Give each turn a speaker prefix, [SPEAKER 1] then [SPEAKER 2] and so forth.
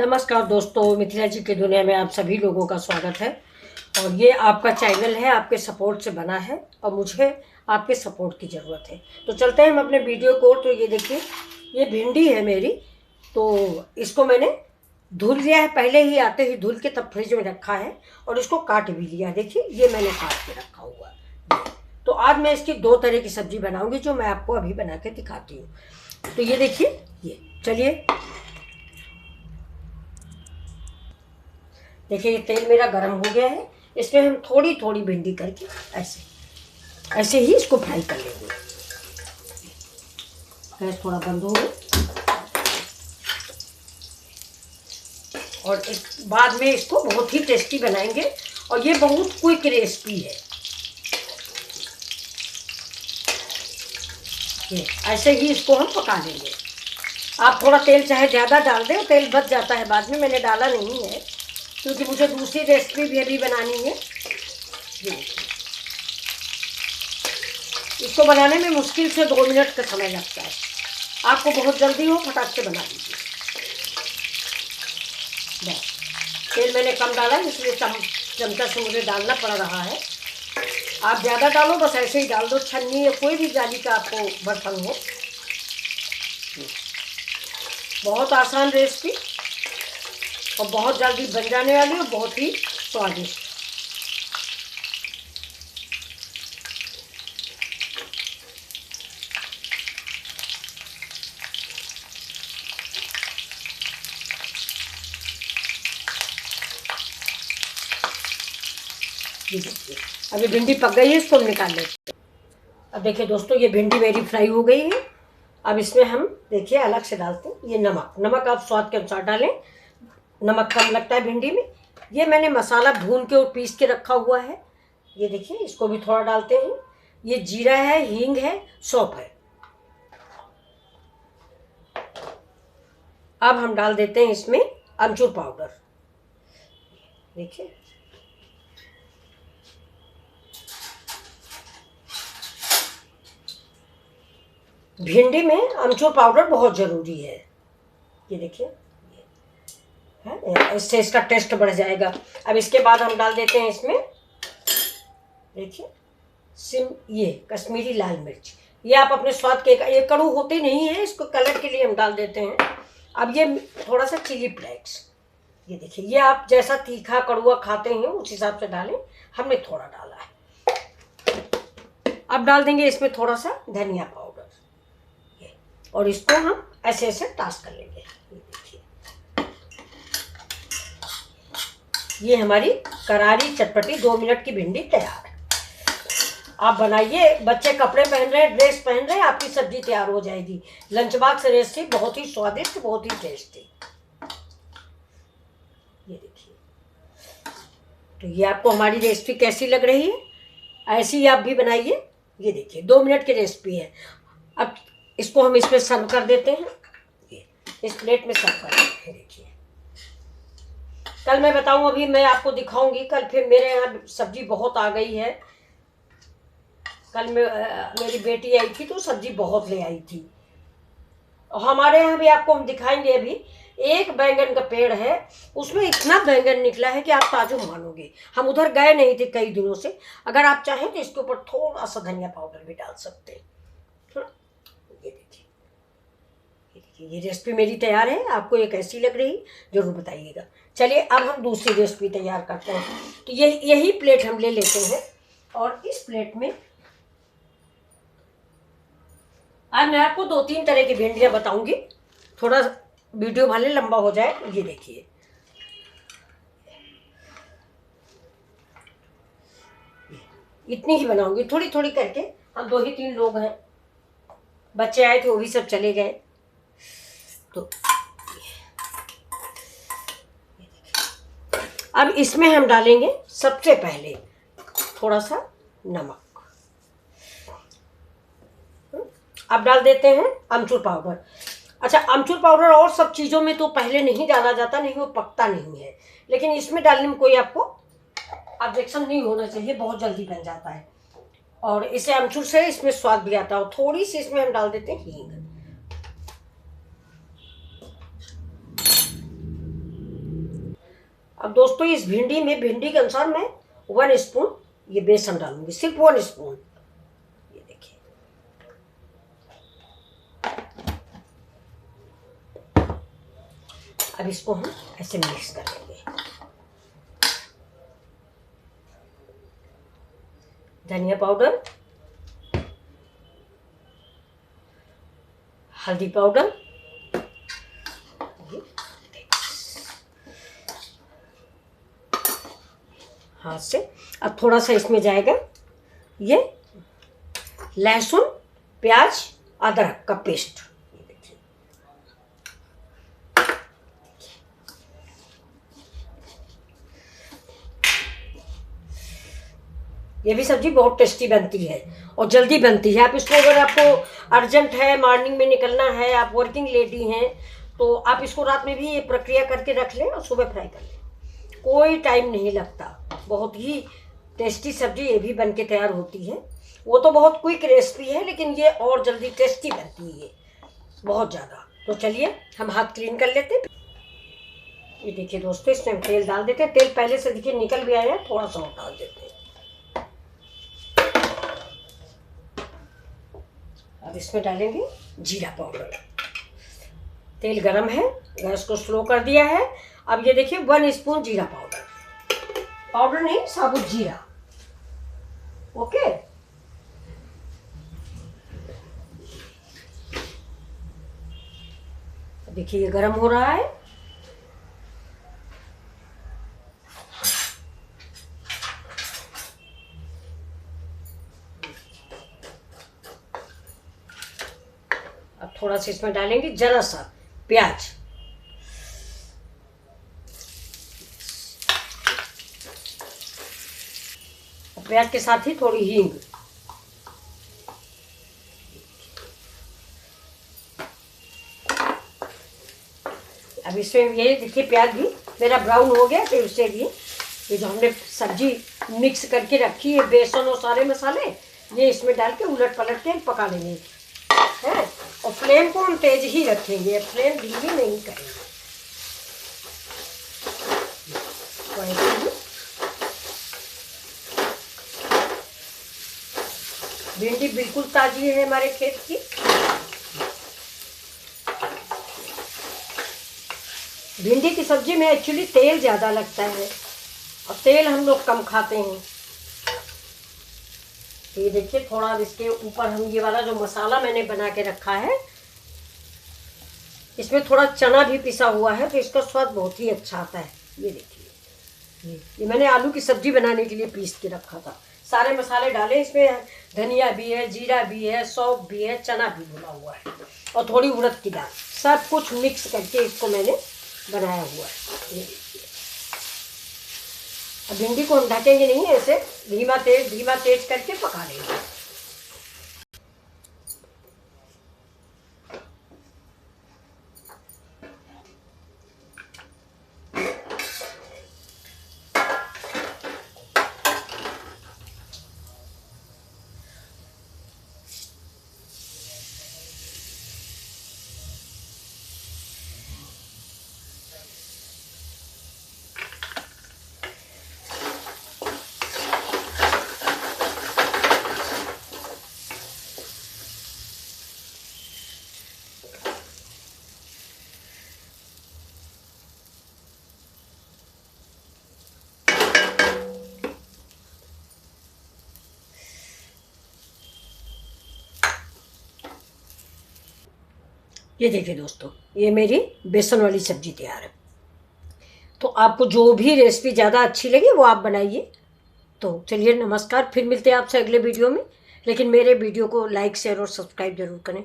[SPEAKER 1] नमस्कार दोस्तों, मिथिला जी की दुनिया में आप सभी लोगों का स्वागत है। और ये आपका चैनल है, आपके सपोर्ट से बना है और मुझे आपके सपोर्ट की ज़रूरत है। तो चलते हैं हम अपने वीडियो को। तो ये देखिए, ये भिंडी है मेरी। तो इसको मैंने धुल लिया है, पहले ही आते ही धुल के तब फ्रिज में रखा है और इसको काट भी लिया है। देखिए, ये मैंने काट के रखा हुआ है। तो आज मैं इसकी दो तरह की सब्ज़ी बनाऊँगी जो मैं आपको अभी बना के दिखाती हूँ। तो ये देखिए, ये चलिए देखिए, ये तेल मेरा गर्म हो गया है। इसमें हम थोड़ी थोड़ी भिंडी करके ऐसे ऐसे ही इसको फ्राई कर लेंगे। गैस थोड़ा बंद हो गया और एक बाद में इसको बहुत ही टेस्टी बनाएंगे और ये बहुत क्विक रेसिपी है। ये ऐसे ही इसको हम पका लेंगे। आप थोड़ा तेल चाहे ज़्यादा डाल दें, तेल बच जाता है बाद में, मैंने डाला नहीं है क्योंकि मुझे दूसरी रेसिपी भी अभी बनानी है। इसको बनाने में मुश्किल से 2 मिनट का समय लगता है। आपको बहुत जल्दी हो, फटाक से बना दीजिए। बस तेल मैंने कम डाला है, इसलिए चमचा से मुझे डालना पड़ रहा है। आप ज़्यादा डालो, बस ऐसे ही डाल दो। छन्नी या कोई भी जाली का आपको बर्तन हो। बहुत आसान रेसिपी और बहुत जल्दी बन जाने वाली और बहुत ही स्वादिष्ट। ये देखिए, अभी भिंडी पक गई है, इसको हम निकाल लेते हैं। अब देखिए दोस्तों, ये भिंडी मेरी फ्राई हो गई है। अब इसमें हम देखिए अलग से डालते हैं ये नमक आप स्वाद के अनुसार डालें। नमक कम लगता है भिंडी में। ये मैंने मसाला भून के और पीस के रखा हुआ है। ये देखिए, इसको भी थोड़ा डालते हैं। ये जीरा है, हींग है, सौंफ है। अब हम डाल देते हैं इसमें अमचूर पाउडर। देखिए, भिंडी में अमचूर पाउडर बहुत ज़रूरी है। ये देखिए, इससे इसका टेस्ट बढ़ जाएगा। अब इसके बाद हम डाल देते हैं इसमें, देखिए, ये कश्मीरी लाल मिर्च। ये आप अपने स्वाद के, ये कड़ू होते नहीं है, इसको कलर के लिए हम डाल देते हैं। अब ये थोड़ा सा चिली फ्लेक्स। ये देखिए, ये आप जैसा तीखा कड़ुआ खाते हैं उस हिसाब से डालें। हमने थोड़ा डाला है। अब डाल देंगे इसमें थोड़ा सा धनिया पाउडर और इसको हम ऐसे ऐसे टॉस कर लेंगे। ये देखिए, ये हमारी करारी चटपटी 2 मिनट की भिंडी तैयार है। आप बनाइए, बच्चे कपड़े पहन रहे हैं, ड्रेस पहन रहे हैं, आपकी सब्जी तैयार हो जाएगी। लंच बॉक्स रेसिपी बहुत ही स्वादिष्ट, बहुत ही टेस्टी। ये देखिए, तो ये आपको हमारी रेसिपी कैसी लग रही है? ऐसी ही आप भी बनाइए। ये देखिए, 2 मिनट की रेसिपी है। अब इसको हम इसमें सर्व कर देते हैं। ये इस प्लेट में सर्व कर देते हैं। देखिए, कल मैं बताऊं, अभी मैं आपको दिखाऊंगी। कल फिर मेरे यहाँ सब्जी बहुत आ गई है। कल मेरी बेटी आई थी तो सब्जी बहुत ले आई थी। और हमारे यहाँ भी आपको हम दिखाएंगे। अभी एक बैंगन का पेड़ है, उसमें इतना बैंगन निकला है कि आप ताजुब मानोगे। हम उधर गए नहीं थे कई दिनों से। अगर आप चाहें तो इसके ऊपर थोड़ा सा धनिया पाउडर भी डाल सकते हैं। ये रेसिपी मेरी तैयार है। आपको ये कैसी लग रही जरूर बताइएगा। चलिए, अब हम दूसरी रेसिपी तैयार करते हैं। तो यही प्लेट हम ले लेते हैं और इस प्लेट में आज मैं आपको 2-3 तरह की भिंडियाँ बताऊंगी। थोड़ा वीडियो भले लंबा हो जाए। ये देखिए, इतनी ही बनाऊंगी, थोड़ी थोड़ी करके। हम 2 ही 3 लोग हैं, बच्चे आए थे वो भी सब चले गए। तो अब इसमें हम डालेंगे सबसे पहले थोड़ा सा नमक। अब डाल देते हैं अमचूर पाउडर। अच्छा, अमचूर पाउडर और सब चीज़ों में तो पहले नहीं डाला जाता, नहीं वो पकता नहीं है, लेकिन इसमें डालने में कोई आपको ऑब्जेक्शन नहीं होना चाहिए, बहुत जल्दी बन जाता है। और इसे अमचूर से इसमें स्वाद भी आता है। थोड़ी सी इसमें हम डाल देते हैं हींग। अब दोस्तों इस भिंडी के अनुसार मैं 1 स्पून ये बेसन डालूंगी, सिर्फ 1 स्पून। ये देखिए, अब इसको हम ऐसे मिक्स कर लेंगे। धनिया पाउडर, हल्दी पाउडर, हाथ से। अब थोड़ा सा इसमें जाएगा ये लहसुन, प्याज, अदरक का पेस्ट। ये भी सब्जी बहुत टेस्टी बनती है और जल्दी बनती है। आप इसको, अगर आपको अर्जेंट है, मॉर्निंग में निकलना है, आप वर्किंग लेडी हैं, तो आप इसको रात में भी ये प्रक्रिया करके रख लें और सुबह फ्राई कर लें। कोई टाइम नहीं लगता। बहुत ही टेस्टी सब्जी ये भी बन के तैयार होती है। वो तो बहुत क्विक रेसिपी है, लेकिन ये और जल्दी टेस्टी बनती है बहुत ज़्यादा। तो चलिए हम हाथ क्लीन कर लेते हैं। ये देखिए दोस्तों, इसमें हम तेल डाल देते हैं। तेल पहले से देखिए निकल भी आया है, थोड़ा सा और डाल देते हैं। अब इसमें डालेंगे जीरा पाउडर। तेल गरम है, गैस को स्लो कर दिया है। अब ये देखिए 1 स्पून जीरा पाउडर, पाउडर नहीं, साबुत जीरा। ओके, देखिए ये गरम हो रहा है। अब थोड़ा सा इसमें डालेंगे जरा सा प्याज। प्याज के साथ ही थोड़ी हींग। अब इसमें ये देखिए प्याज भी मेरा ब्राउन हो गया, तो उससे ये जो हमने सब्जी मिक्स करके रखी है, बेसन और सारे मसाले, ये इसमें डाल के उलट पलट के पका लेंगे है। और फ्लेम को हम तेज ही रखेंगे, फ्लेम धीमी नहीं करेंगे। भिंडी बिल्कुल ताजी है हमारे खेत की। भिंडी की सब्जी में एक्चुअली तेल ज़्यादा लगता है और तेल हम लोग कम खाते हैं। तो ये देखिए थोड़ा इसके ऊपर हम ये वाला जो मसाला मैंने बना के रखा है, इसमें थोड़ा चना भी पिसा हुआ है, तो इसका स्वाद बहुत ही अच्छा आता है। ये देखिए, ये मैंने आलू की सब्जी बनाने के लिए पीस के रखा था। सारे मसाले डाले इसमें, धनिया भी है, जीरा भी है, सौंफ भी है, चना भी भुना हुआ है और थोड़ी उड़द की दाल, सब कुछ मिक्स करके इसको मैंने बनाया हुआ है। ये देखिए, अब भिंडी को हम ढकेंगे नहीं, ऐसे धीमा तेज करके पका लेंगे। ये देखिए दोस्तों, ये मेरी बेसन वाली सब्जी तैयार है। तो आपको जो भी रेसिपी ज़्यादा अच्छी लगी वो आप बनाइए। तो चलिए नमस्कार, फिर मिलते हैं आपसे अगले वीडियो में। लेकिन मेरे वीडियो को लाइक, शेयर और सब्सक्राइब जरूर करें।